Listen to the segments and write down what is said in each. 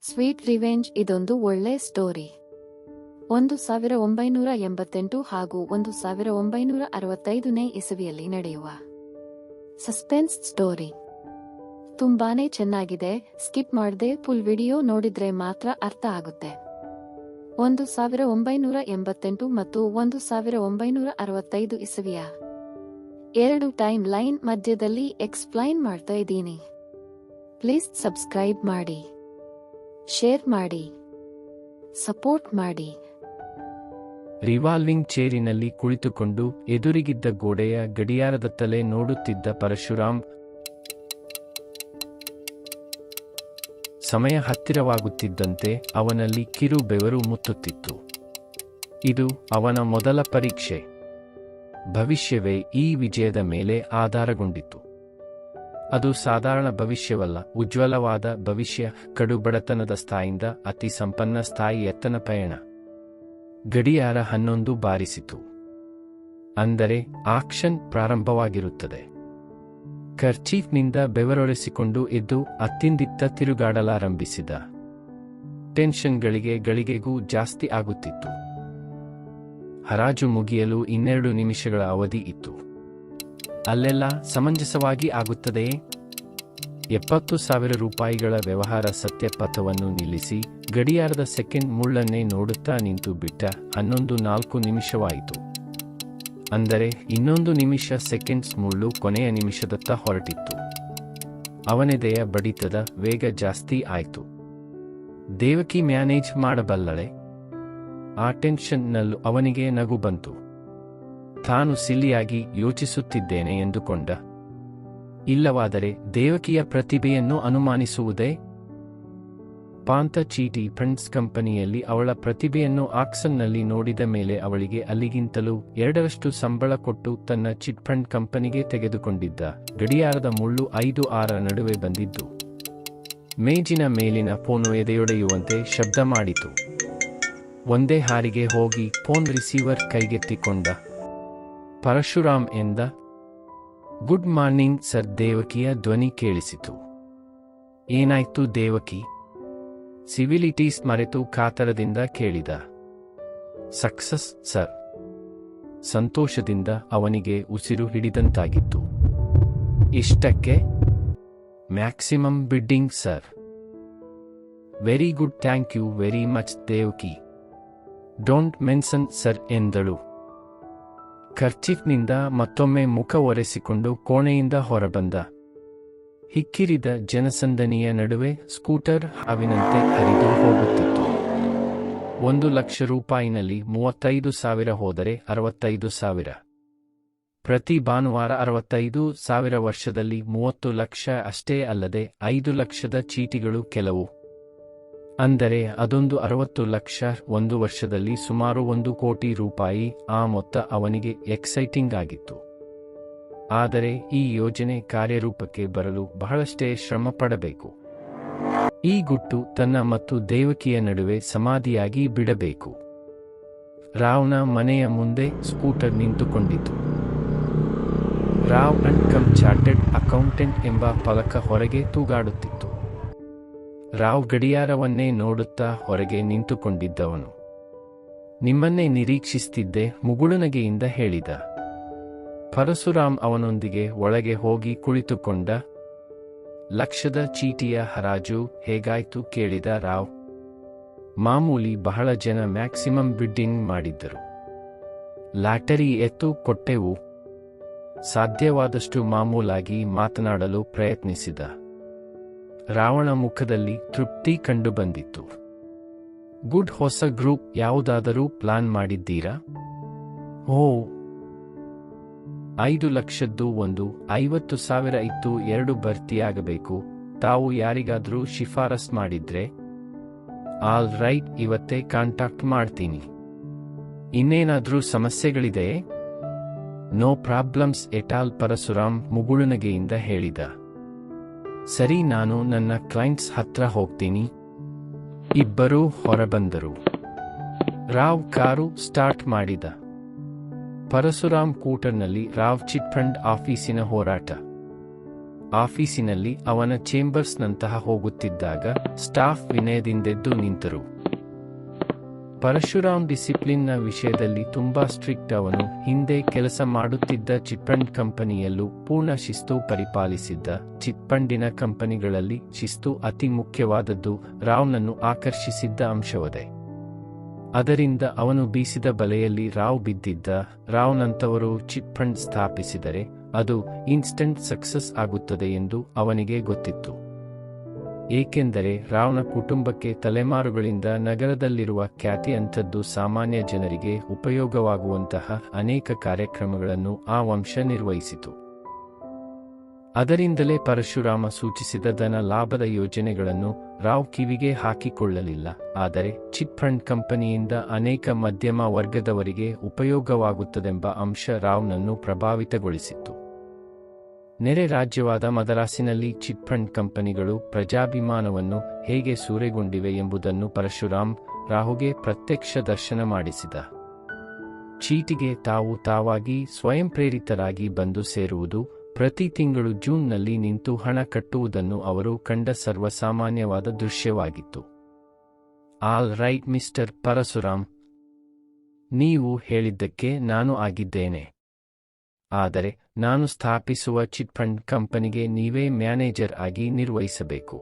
Sweet revenge ಇದೊಂದು ಒಳ್ಳೆ story. 1988 ಹಾಗೂ 1965ನೇ ಇಸವಿಯಲ್ಲಿ ನಡೆಯುವ ಸಸ್ಪೆನ್ಸ್ ಸ್ಟೋರಿ. ತುಂಬಾನೇ ಚೆನ್ನಾಗಿದೆ. ಸ್ಕಿಪ್ ಮಾಡದೆ ಫುಲ್ ವಿಡಿಯೋ ನೋಡಿದ್ರೆ ಮಾತ್ರ ಅರ್ಥ ಆಗುತ್ತೆ. 1988 ಮತ್ತು 1965 ಇಸವಿಯ ಎರಡು ಟೈಮ್ ಲೈನ್ ಮಧ್ಯದಲ್ಲಿ ಎಕ್ಸ್ಪ್ಲೈನ್ ಮಾಡ್ತಾ ಇದ್ದೀನಿ. ಪ್ಲೀಸ್ ಸಬ್ಸ್ಕ್ರೈಬ್ ಮಾಡಿ, ಶೇರ್ ಮಾಡಿ, ಸಪೋರ್ಟ್ ಮಾಡಿ. ರಿವಾಲ್ವಿಂಗ್ ಚೇರಿನಲ್ಲಿ ಕುಳಿತುಕೊಂಡು ಎದುರಿಗಿದ್ದ ಗೋಡೆಯ ಗಡಿಯಾರದತ್ತಲೇ ನೋಡುತ್ತಿದ್ದ ಪರಶುರಾಮ್ ಸಮಯ ಹತ್ತಿರವಾಗುತ್ತಿದ್ದಂತೆ ಅವನಲ್ಲಿ ಕಿರು ಬೆವರು ಮುತ್ತುತ್ತಿತ್ತು. ಇದು ಅವನ ಮೊದಲ ಪರೀಕ್ಷೆ. ಭವಿಷ್ಯವೇ ಈ ವಿಜಯದ ಮೇಲೆ ಆಧಾರಗೊಂಡಿತ್ತು. ಅದು ಸಾಧಾರಣ ಭವಿಷ್ಯವಲ್ಲ, ಉಜ್ವಲವಾದ ಭವಿಷ್ಯ. ಕಡುಬಡತನದ ಸ್ಥಾಯಿಯಿಂದ ಅತಿ ಸಂಪನ್ನ ಸ್ಥಾಯಿಯತ್ತನ ಪಯಣ. ಗಡಿಯಾರ 11 ಬಾರಿಸಿತು. ಅಂದರೆ ಆಕ್ಷನ್ ಪ್ರಾರಂಭವಾಗಿರುತ್ತದೆ. ಕರ್ಚೀಫ್ನಿಂದ ಬೆವರೊರೆಸಿಕೊಂಡು ಎದ್ದು ಅತ್ತಿಂದಿತ್ತ ತಿರುಗಾಡಲಾರಂಭಿಸಿದ. ಟೆನ್ಷನ್ ಗಳಿಗೆಗೂ ಜಾಸ್ತಿ ಆಗುತ್ತಿತ್ತು. ಹರಾಜು ಮುಗಿಯಲು 2 ನಿಮಿಷಗಳ ಅವಧಿ ಇತ್ತು. ಅಲ್ಲೆಲ್ಲ ಸಮಂಜಸವಾಗಿ ಆಗುತ್ತದೆಯೇ? 70,000 ರೂಪಾಯಿಗಳ ವ್ಯವಹಾರ. ಸತ್ಯಪಥವನ್ನು ನಿಲ್ಲಿಸಿ ಗಡಿಯಾರದ ಸೆಕೆಂಡ್ ಮುಳ್ಳನ್ನೇ ನೋಡುತ್ತಾ ನಿಂತು ಬಿಟ್ಟ. 11:04 ನಿಮಿಷವಾಯಿತು. ಅಂದರೆ 1 ನಿಮಿಷ. ಸೆಕೆಂಡ್ಸ್ ಮುಳ್ಳು ಕೊನೆಯ ನಿಮಿಷದತ್ತ ಹೊರಟಿತ್ತು. ಅವನೆದೆಯ ಬಡಿತದ ವೇಗ ಜಾಸ್ತಿ ಆಯಿತು. ದೇವಕಿ ಮ್ಯಾನೇಜ್ ಮಾಡಬಲ್ಲಳೆ? ಆ ಟೆನ್ಷನ್ನಲ್ಲೂ ಅವನಿಗೆ ನಗು ಬಂತು. ತಾನು ಸಿಲ್ಲಿಯಾಗಿ ಯೋಚಿಸುತ್ತಿದ್ದೇನೆ ಎಂದುಕೊಂಡ. ಇಲ್ಲವಾದರೆ ದೇವಕಿಯ ಪ್ರತಿಭೆಯನ್ನು ಅನುಮಾನಿಸುವುದೇ? ಪಾಂತ ಚೀಟಿ ಫ್ರೆಂಡ್ಸ್ ಕಂಪನಿಯಲ್ಲಿ ಅವಳ ಪ್ರತಿಭೆಯನ್ನು ಆಕ್ಸನ್ನಲ್ಲಿ ನೋಡಿದ ಮೇಲೆ ಅವಳಿಗೆ ಅಲ್ಲಿಗಿಂತಲೂ 2ರಷ್ಟು ಸಂಬಳ ಕೊಟ್ಟು ತನ್ನ ಚಿಟ್ ಫಂಡ್ ಕಂಪನಿಗೆ ತೆಗೆದುಕೊಂಡಿದ್ದ. ಗಡಿಯಾರದ ಮುಳ್ಳು 5-6 ನಡುವೆ ಬಂದಿದ್ದು. ಮೇಜಿನ ಮೇಲಿನ ಫೋನು ಎದೆಯೊಡೆಯುವಂತೆ ಶಬ್ದ ಮಾಡಿತು. ಒಂದೇ ಹಾರಿಗೆ ಹೋಗಿ ಫೋನ್ ರಿಸೀವರ್ ಕೈಗೆತ್ತಿಕೊಂಡ. ಪರಶುರಾಮ್ ಎಂದ. Good morning sir. ದೇವಕಿಯ ಧ್ವನಿ ಕೇಳಿಸಿತು. ಏನಾಯ್ತು ದೇವಕಿ? ಸಿವಿಲಿಟೀಸ್ ಮರೆತು ಕಾತರದಿಂದ ಕೇಳಿದ. Success sir. ಸಂತೋಷದಿಂದ ಅವನಿಗೆ ಉಸಿರು ಹಿಡಿದಂತಾಗಿತ್ತು. ಇಷ್ಟಕ್ಕೆ? Maximum bidding sir. Very good, thank you very much. Devaki don't mention sir ಎಂದಳು. ಕರ್ಚೀಫ್ನಿಂದ ಮತ್ತೊಮ್ಮೆ ಮುಖ ಒರೆಸಿಕೊಂಡು ಕೋಣೆಯಿಂದ ಹೊರಬಂದ. ಹಿಕ್ಕಿರಿದ ಜನಸಂದಣಿಯ ನಡುವೆ ಸ್ಕೂಟರ್ ಹಾವಿನಂತೆ ಹರಿದು ಹೋಗುತ್ತಿತ್ತು. 1,00,000 ರೂಪಾಯಿನಲ್ಲಿ 35,000 ಹೋದರೆ 65,000. ಪ್ರತಿ ಭಾನುವಾರ 65,000. ವರ್ಷದಲ್ಲಿ 30 ಲಕ್ಷ. ಅಷ್ಟೇ ಅಲ್ಲದೆ 5 ಲಕ್ಷದ ಚೀಟಿಗಳು ಕೆಲವು. ಅಂದರೆ ಅದೊಂದು 60 ಲಕ್ಷ. 1 ವರ್ಷದಲ್ಲಿ ಸುಮಾರು 1 ಕೋಟಿ ರೂಪಾಯಿ. ಆ ಮೊತ್ತ ಅವನಿಗೆ ಎಕ್ಸೈಟಿಂಗ್ ಆಗಿತ್ತು. ಆದರೆ ಈ ಯೋಜನೆ ಕಾರ್ಯರೂಪಕ್ಕೆ ಬರಲು ಬಹಳಷ್ಟೇ ಶ್ರಮ ಪಡಬೇಕು. ಈ ಗುಟ್ಟು ತನ್ನ ಮತ್ತು ದೇವಕಿಯ ನಡುವೆ ಸಮಾಧಿಯಾಗಿ ಬಿಡಬೇಕು. ರಾವ್ನ ಮನೆಯ ಮುಂದೆ ಸ್ಕೂಟರ್ ನಿಂತುಕೊಂಡಿತು. Rao and co chartered accountant ಎಂಬ ಫಲಕ ಹೊರಗೆ ತೂಗಾಡುತ್ತಿತ್ತು. ರಾವ್ ಗಡಿಯಾರವನ್ನೇ ನೋಡುತ್ತಾ ಹೊರಗೆ ನಿಂತುಕೊಂಡಿದ್ದವನು. ನಿಮ್ಮನ್ನೇ ನಿರೀಕ್ಷಿಸುತ್ತಿದ್ದೆ, ಮುಗುಳುನಗೆಯಿಂದ ಹೇಳಿದ. ಪರಶುರಾಮ್ ಅವನೊಂದಿಗೆ ಒಳಗೆ ಹೋಗಿ ಕುಳಿತುಕೊಂಡ. ಲಕ್ಷದ ಚೀಟಿಯ ಹರಾಜು ಹೇಗಾಯ್ತು ಕೇಳಿದ ರಾವ್. ಮಾಮೂಲಿ. ಬಹಳ ಜನ ಮ್ಯಾಕ್ಸಿಮಮ್ ಬಿಡ್ಡಿಂಗ್ ಮಾಡಿದ್ದರು. ಲಾಟರಿ ಎತ್ತು ಕೊಟ್ಟೆವು. ಸಾಧ್ಯವಾದಷ್ಟು ಮಾಮೂಲಾಗಿ ಮಾತನಾಡಲು ಪ್ರಯತ್ನಿಸಿದ. ರಾವಣ ಮುಖದಲ್ಲಿ ತೃಪ್ತಿ ಕಂಡುಬಂದಿತ್ತು. ಗುಡ್. ಹೊಸ ಗ್ರೂಪ್ ಯಾವುದಾದರೂ ಪ್ಲಾನ್ ಮಾಡಿದ್ದೀರಾ? ಓ, 5 ಲಕ್ಷದ್ದು ಒಂದು. 50,000 ಇತ್ತು. 2 ಭರ್ತಿಯಾಗಬೇಕು. ತಾವು ಯಾರಿಗಾದ್ರೂ ಶಿಫಾರಸ್ ಮಾಡಿದ್ರೆ? ಆಲ್ ರೈಟ್, ಇವತ್ತೇ ಕಾಂಟ್ಯಾಕ್ಟ್ ಮಾಡ್ತೀನಿ. ಇನ್ನೇನಾದ್ರೂ ಸಮಸ್ಯೆಗಳಿದೆಯೇ? No problems at all. ಪರಶುರಾಮ್ ಮುಗುಳುನಗೆಯಿಂದ ಹೇಳಿದ. ಸರಿ, ನಾನು ನನ್ನ ಕ್ಲೈಂಟ್ಸ್ ಹತ್ರ ಹೋಗ್ತೀನಿ. ಇಬ್ಬರೂ ಹೊರಬಂದರು. ರಾವ್ ಕಾರು ಸ್ಟಾರ್ಟ್ ಮಾಡಿದ. ಪರಶುರಾಮ್ ಕೂಟರ್ನಲ್ಲಿ ರಾವ್ ಚಿಟ್ ಫಂಡ್ ಆಫೀಸಿನ ಹೋರಾಟ. ಆಫೀಸಿನಲ್ಲಿ ಅವನ ಚೇಂಬರ್ಸ್ನಂತಹ ಹೋಗುತ್ತಿದ್ದಾಗ ಸ್ಟಾಫ್ ವಿನಯದಿಂದೆದ್ದು ನಿಂತರು. ಪರಶುರಾಮ್ ಡಿಸಿಪ್ಲಿನ್ನ ವಿಷಯದಲ್ಲಿ ತುಂಬಾ ಸ್ಟ್ರಿಕ್ಟ್. ಅವನು ಹಿಂದೆ ಕೆಲಸ ಮಾಡುತ್ತಿದ್ದ ಚಿಟ್ಫಂಡ್ ಕಂಪನಿಯಲ್ಲೂ ಪೂರ್ಣ ಶಿಸ್ತು ಪರಿಪಾಲಿಸಿದ್ದ. ಚಿಟ್ಫಂಡಿನ ಕಂಪನಿಗಳಲ್ಲಿ ಶಿಸ್ತು ಅತಿ ಮುಖ್ಯವಾದದ್ದು. ರಾವ್ನನ್ನು ಆಕರ್ಷಿಸಿದ್ದ ಅಂಶವದೇ. ಅದರಿಂದ ಅವನು ಬೀಸಿದ ಬಲೆಯಲ್ಲಿ ರಾವ್ ಬಿದ್ದಿದ್ದ. ರಾವ್ನಂತವರು ಚಿಟ್ಫಂಡ್ ಸ್ಥಾಪಿಸಿದರೆ ಅದು ಇನ್ಸ್ಟಂಟ್ ಸಕ್ಸಸ್ ಆಗುತ್ತದೆ ಎಂದು ಅವನಿಗೆ ಗೊತ್ತಿತ್ತು. ಏಕೆಂದರೆ ರಾವ್ನ ಕುಟುಂಬಕ್ಕೆ ತಲೆಮಾರುಗಳಿಂದ ನಗರದಲ್ಲಿರುವ ಖ್ಯಾತಿ ಅಂಥದ್ದು. ಸಾಮಾನ್ಯ ಜನರಿಗೆ ಉಪಯೋಗವಾಗುವಂತಹ ಅನೇಕ ಕಾರ್ಯಕ್ರಮಗಳನ್ನು ಆ ವಂಶ ನಿರ್ವಹಿಸಿತು. ಅದರಿಂದಲೇ ಪರಶುರಾಮ ಸೂಚಿಸಿದ ಧನ ಲಾಭದ ಯೋಜನೆಗಳನ್ನು ರಾವ್ ಕಿವಿಗೆ ಹಾಕಿಕೊಳ್ಳಲಿಲ್ಲ. ಆದರೆ ಚಿಟ್ಫಂಡ್ ಕಂಪನಿಯಿಂದ ಅನೇಕ ಮಧ್ಯಮ ವರ್ಗದವರಿಗೆ ಉಪಯೋಗವಾಗುತ್ತದೆಂಬ ಅಂಶ ರಾವ್ನನ್ನು ಪ್ರಭಾವಿತಗೊಳಿಸಿತ್ತು. ನೆರೆ ರಾಜ್ಯವಾದ ಮದರಾಸಿನಲ್ಲಿ ಚಿಟ್ಫಂಡ್ ಕಂಪನಿಗಳು ಪ್ರಜಾಭಿಮಾನವನ್ನು ಹೇಗೆ ಸೂರೆಗೊಂಡಿವೆ ಎಂಬುದನ್ನು ಪರಶುರಾಮ್ ರಾಹುಗೆ ಪ್ರತ್ಯಕ್ಷ ದರ್ಶನ ಮಾಡಿಸಿದ. ಚೀಟಿಗೆ ತಾವಾಗಿ ಸ್ವಯಂ ಪ್ರೇರಿತರಾಗಿ ಬಂದು ಸೇರುವುದು, ಪ್ರತಿ ತಿಂಗಳು ಜೂನ್ನಲ್ಲಿ ನಿಂತು ಹಣ ಕಟ್ಟುವುದನ್ನು ಅವರು ಕಂಡ ಸರ್ವಸಾಮಾನ್ಯವಾದ ದೃಶ್ಯವಾಗಿತ್ತು. ಆಲ್ ರೈಟ್ ಮಿಸ್ಟರ್ ಪರಶುರಾಮ್, ನೀವು ಹೇಳಿದ್ದಕ್ಕೆ ನಾನು ಆಗಿದ್ದೇನೆ. ಆದರೆ ನಾನು ಸ್ಥಾಪಿಸುವ ಚಿಟ್ಫಂಡ್ ಕಂಪನಿಗೆ ನೀವೇ ಮ್ಯಾನೇಜರ್ ಆಗಿ ನಿರ್ವಹಿಸಬೇಕು.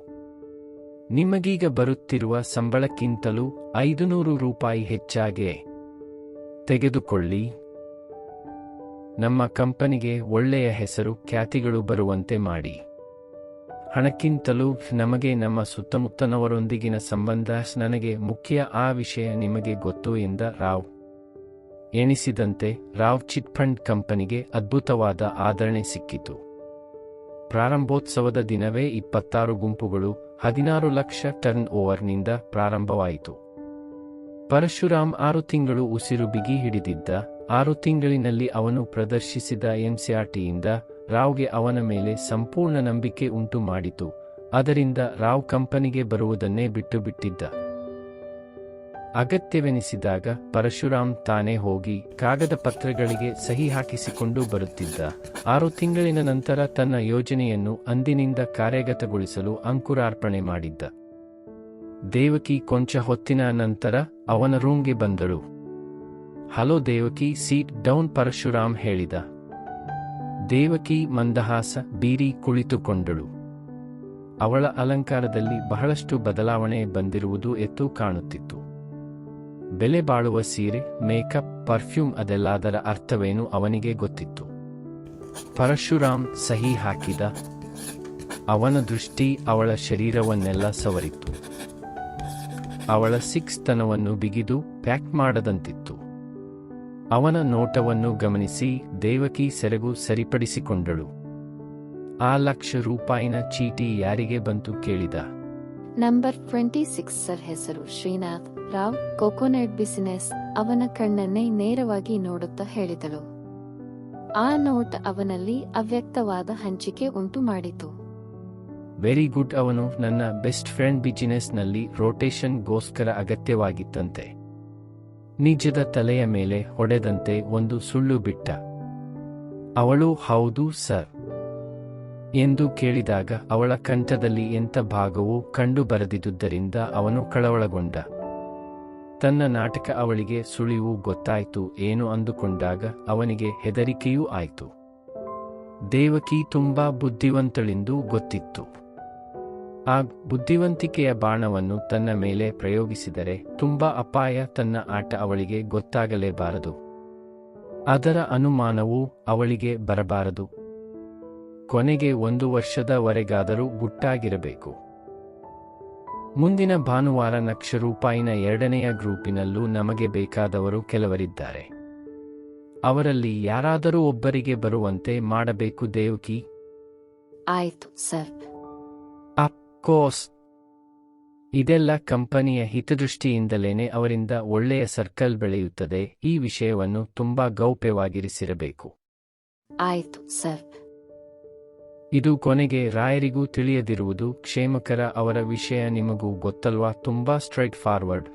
ನಿಮಗೀಗ ಬರುತ್ತಿರುವ ಸಂಬಳಕ್ಕಿಂತಲೂ 500 ರೂಪಾಯಿ ಹೆಚ್ಚಾಗೆ ತೆಗೆದುಕೊಳ್ಳಿ. ನಮ್ಮ ಕಂಪನಿಗೆ ಒಳ್ಳೆಯ ಹೆಸರು ಖ್ಯಾತಿಗಳು ಬರುವಂತೆ ಮಾಡಿ. ಹಣಕ್ಕಿಂತಲೂ ನಮಗೆ ನಮ್ಮ ಸುತ್ತಮುತ್ತನವರೊಂದಿಗಿನ ಸಂಬಂಧ ನನಗೆ ಮುಖ್ಯ. ಆ ವಿಷಯ ನಿಮಗೆ ಗೊತ್ತು ಎಂದ ರಾವ್. ಎಣಿಸಿದಂತೆ ರಾವ್ ಚಿಟ್ಫಂಡ್ ಕಂಪನಿಗೆ ಅದ್ಭುತವಾದ ಆದರಣೆ ಸಿಕ್ಕಿತು. ಪ್ರಾರಂಭೋತ್ಸವದ ದಿನವೇ 26 ಗುಂಪುಗಳು 16 ಲಕ್ಷ ಟರ್ನ್ ಓವರ್ನಿಂದ ಪ್ರಾರಂಭವಾಯಿತು. ಪರಶುರಾಮ್ 6 ತಿಂಗಳು ಉಸಿರು ಬಿಗಿ ಹಿಡಿದಿದ್ದ. 6 ತಿಂಗಳಿನಲ್ಲಿ ಅವನು ಪ್ರದರ್ಶಿಸಿದ ಎಂಸಿಆರ್ಟಿಯಿಂದ ರಾವ್ಗೆ ಅವನ ಮೇಲೆ ಸಂಪೂರ್ಣ ನಂಬಿಕೆ ಉಂಟು ಮಾಡಿತು. ಅದರಿಂದ ರಾವ್ ಕಂಪನಿಗೆ ಬರುವುದನ್ನೇ ಬಿಟ್ಟುಬಿಟ್ಟಿದ್ದ. ಅಗತ್ಯವೆನಿಸಿದಾಗ ಪರಶುರಾಮ್ ತಾನೇ ಹೋಗಿ ಕಾಗದ ಪತ್ರಗಳಿಗೆ ಸಹಿ ಹಾಕಿಸಿಕೊಂಡು ಬರುತ್ತಿದ್ದ. 6 ತಿಂಗಳಿನ ನಂತರ ತನ್ನ ಯೋಜನೆಯನ್ನು ಅಂದಿನಿಂದ ಕಾರ್ಯಗತಗೊಳಿಸಲು ಅಂಕುರಾರ್ಪಣೆ ಮಾಡಿದ್ದ. ದೇವಕಿ ಕೊಂಚ ಹೊತ್ತಿನ ನಂತರ ಅವನ ರೂಮ್ಗೆ ಬಂದಳು. Hello Devaki, seat down Parashuram ಹೇಳಿದ. ದೇವಕಿ ಮಂದಹಾಸ ಬೀರಿ ಕುಳಿತುಕೊಂಡಳು. ಅವಳ ಅಲಂಕಾರದಲ್ಲಿ ಬಹಳಷ್ಟು ಬದಲಾವಣೆ ಬಂದಿರುವುದು ಎದ್ದು ಕಾಣುತ್ತಿತ್ತು. ಬೆಲೆ ಬಾಳುವ ಸೀರೆ, ಮೇಕಪ್, ಪರ್ಫ್ಯೂಮ್, ಅದೆಲ್ಲದರ ಅರ್ಥವೇನು ಅವನಿಗೆ ಗೊತ್ತಿತ್ತು. ಪರಶುರಾಮ್ ಸಹಿ ಹಾಕಿದ. ಅವನ ದೃಷ್ಟಿ ಅವಳ ಶರೀರವನ್ನೆಲ್ಲ ಸವರಿತ್ತು. ಅವಳ ಸಿಕ್ಸ್ತನವನ್ನು ಬಿಗಿದು ಪ್ಯಾಕ್ ಮಾಡದಂತಿತ್ತು. ಅವನ ನೋಟವನ್ನು ಗಮನಿಸಿ ದೇವಕಿ ಸೆರಗು ಸರಿಪಡಿಸಿಕೊಂಡಳು. ಆ ₹1,00,000 ರೂಪಾಯಿನ ಚೀಟಿ ಯಾರಿಗೆ ಬಂತು ಕೇಳಿದ. Number 26 sir. ಹೆಸರು ಶ್ರೀನಾಥ್ ರಾವ್, ಕೊಕೊನೆಟ್ ಬಿಸಿನೆಸ್. ಅವನ ಕಣ್ಣನ್ನೇ ನೇರವಾಗಿ ನೋಡುತ್ತಾ ಹೇಳಿದಳು. ಆ ನೋಟ್ ಅವನಲ್ಲಿ ಅವ್ಯಕ್ತವಾದ ಹಂಚಿಕೆ ಉಂಟು ಮಾಡಿತು. Very good. ಅವನು ನನ್ನ ಬೆಸ್ಟ್ ಫ್ರೆಂಡ್. ಬಿಸಿನೆಸ್ನಲ್ಲಿ ರೋಟೇಷನ್ಗೋಸ್ಕರ ಅಗತ್ಯವಾಗಿತ್ತಂತೆ. ನಿಜದ ತಲೆಯ ಮೇಲೆ ಹೊಡೆದಂತೆ ಒಂದು ಸುಳ್ಳು ಬಿಟ್ಟ. ಅವಳು ಹೌದು ಸರ್ ಎಂದು ಕೇಳಿದಾಗ ಅವಳ ಕಂಠದಲ್ಲಿ ಎಂಥ ಭಾಗವೂ ಕಂಡು ಬರದಿದ್ದುದರಿಂದ ಅವನು ಕಳವಳಗೊಂಡ. ತನ್ನ ನಾಟಕ ಅವಳಿಗೆ ಸುಳಿವು ಗೊತ್ತಾಯ್ತು ಏನು ಅಂದುಕೊಂಡಾಗ ಅವನಿಗೆ ಹೆದರಿಕೆಯೂ ಆಯ್ತು. ದೇವಕಿ ತುಂಬಾ ಬುದ್ಧಿವಂತಳೆಂದು ಗೊತ್ತಿತ್ತು. ಆ ಬುದ್ಧಿವಂತಿಕೆಯ ಬಾಣವನ್ನು ತನ್ನ ಮೇಲೆ ಪ್ರಯೋಗಿಸಿದರೆ ತುಂಬಾ ಅಪಾಯ. ತನ್ನ ಆಟ ಅವಳಿಗೆ ಗೊತ್ತಾಗಲೇಬಾರದು. ಅದರ ಅನುಮಾನವೂ ಅವಳಿಗೆ ಬರಬಾರದು. ಕೊನೆಗೆ 1 ವರ್ಷದವರೆಗಾದರೂ ಗುಟ್ಟಾಗಿರಬೇಕು. ಮುಂದಿನ ಭಾನುವಾರ ₹1,00,000 ರೂಪಾಯಿನ 2ನೆಯ ಗ್ರೂಪಿನಲ್ಲೂ ನಮಗೆ ಬೇಕಾದವರು ಕೆಲವರಿದ್ದಾರೆ. ಅವರಲ್ಲಿ ಯಾರಾದರೂ ಒಬ್ಬರಿಗೆ ಬರುವಂತೆ ಮಾಡಬೇಕು ದೇವಕಿ. ಆಯ್ತು ಸರ್. Of course. ಇದೆಲ್ಲ ಕಂಪನಿಯ ಹಿತದೃಷ್ಟಿಯಿಂದಲೇನೆ. ಅವರಿಂದ ಒಳ್ಳೆಯ ಸರ್ಕಲ್ ಬೆಳೆಯುತ್ತದೆ. ಈ ವಿಷಯವನ್ನು ತುಂಬಾ ಗೌಪ್ಯವಾಗಿರಿಸಿರಬೇಕು. ಆಯ್ತು ಸರ್. ಇದು ಕೊನೆಗೆ ರಾಯರಿಗೂ ತಿಳಿಯದಿರುವುದು ಕ್ಷೇಮಕರ. ಅವರ ವಿಷಯ ನಿಮಗೂ ಗೊತ್ತಲ್ವಾ. ತುಂಬಾ ಸ್ಟ್ರೈಟ್ ಫಾರ್ವರ್ಡ್.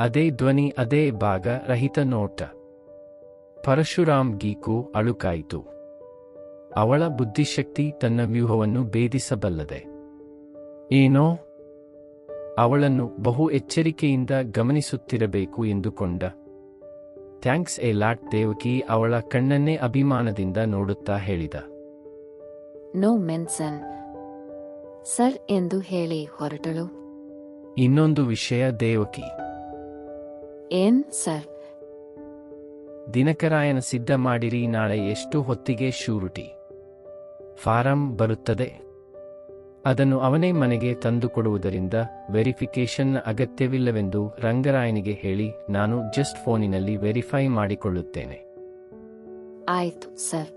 ಅದೇ ಧ್ವನಿ, ಅದೇ ಭಾಗ ರಹಿತ ನೋಟ. ಪರಶುರಾಮ್ ಗೀಕು ಅಳುಕಾಯಿತು. ಅವಳ ಬುದ್ಧಿಶಕ್ತಿ ತನ್ನ ವ್ಯೂಹವನ್ನು ಭೇದಿಸಬಲ್ಲದೆ. ಏನೋ ಅವಳನ್ನು ಬಹು ಎಚ್ಚರಿಕೆಯಿಂದ ಗಮನಿಸುತ್ತಿರಬೇಕು ಎಂದುಕೊಂಡ. ಥ್ಯಾಂಕ್ಸ್ ಎ ಲಾಟ್ ದೇವಕಿ ಅವಳ ಕಣ್ಣನ್ನೇ ಅಭಿಮಾನದಿಂದ ನೋಡುತ್ತಾ ಹೇಳಿದ. ನೋ ಮೆನ್ಸನ್ ಸರ್ ಎಂದು ಹೇಳಿ ಹೊರಟಳು. ಇನ್ನೊಂದು ವಿಷಯ ದೇವಕಿ. ಏನ್ ಸರ್? ದಿನಕರಾಯನ ಸಿದ್ಧ ಮಾಡಿರಿ. ನಾಳೆ ಎಷ್ಟು ಹೊತ್ತಿಗೆ ಶ್ಯೂರಿಟಿ ಫಾರಂ ಬರುತ್ತದೆ. ಅದನ್ನು ಅವನೇ ಮನೆಗೆ ತಂದುಕೊಡುವುದರಿಂದ ವೆರಿಫಿಕೇಶನ್ನ ಅಗತ್ಯವಿಲ್ಲವೆಂದು ರಂಗರಾಯನಿಗೆ ಹೇಳಿ, ನಾನು ಜಸ್ಟ್ ಫೋನಿನಲ್ಲಿ ವೆರಿಫೈ ಮಾಡಿಕೊಳ್ಳುತ್ತೇನೆ. ಆಯ್ತು ಸರ್.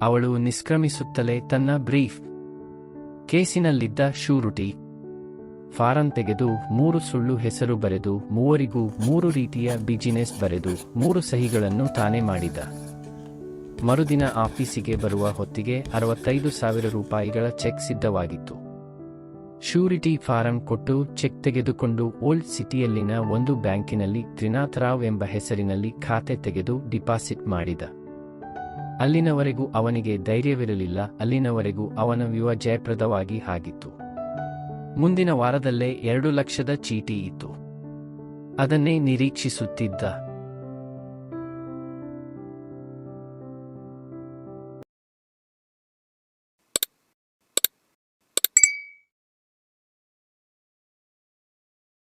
ಅವಳು ನಿಷ್ಕ್ರಮಿಸುತ್ತಲೇ ತನ್ನ ಬ್ರೀಫ್ ಕೇಸಿನಲ್ಲಿದ್ದ ಶ್ಯೂರಿಟಿ ಫಾರಂ ತೆಗೆದು 3 ಸುಳ್ಳು ಹೆಸರು ಬರೆದು 3 3 ರೀತಿಯ ಬಿಜಿನೆಸ್ ಬರೆದು 3 ಸಹಿಗಳನ್ನು ತಾನೇ ಮಾಡಿದ. ಮರುದಿನ ಆಫೀಸಿಗೆ ಬರುವ ಹೊತ್ತಿಗೆ 65,000 ರೂಪಾಯಿಗಳ ಚೆಕ್ ಸಿದ್ಧವಾಗಿತ್ತು. ಶ್ಯೂರಿಟಿ ಫಾರಂ ಕೊಟ್ಟು ಚೆಕ್ ತೆಗೆದುಕೊಂಡು ಓಲ್ಡ್ ಸಿಟಿಯಲ್ಲಿನ ಒಂದು ಬ್ಯಾಂಕಿನಲ್ಲಿ ತ್ರಿನಾಥರಾವ್ ಎಂಬ ಹೆಸರಿನಲ್ಲಿ ಖಾತೆ ತೆಗೆದು ಡಿಪಾಸಿಟ್ ಮಾಡಿದ. ಅಲ್ಲಿನವರೆಗೂ ಅವನಿಗೆ ಧೈರ್ಯವಿರಲಿಲ್ಲ. ಅಲ್ಲಿನವರೆಗೂ ಅವನ ವ್ಯೂಹ ಜಯಪ್ರದವಾಗಿ ಆಗಿತ್ತು. ಮುಂದಿನ ವಾರದಲ್ಲೇ 2 ಲಕ್ಷದ ಚೀಟಿ ಇತ್ತು. ಅದನ್ನೇ ನಿರೀಕ್ಷಿಸುತ್ತಿದ್ದ.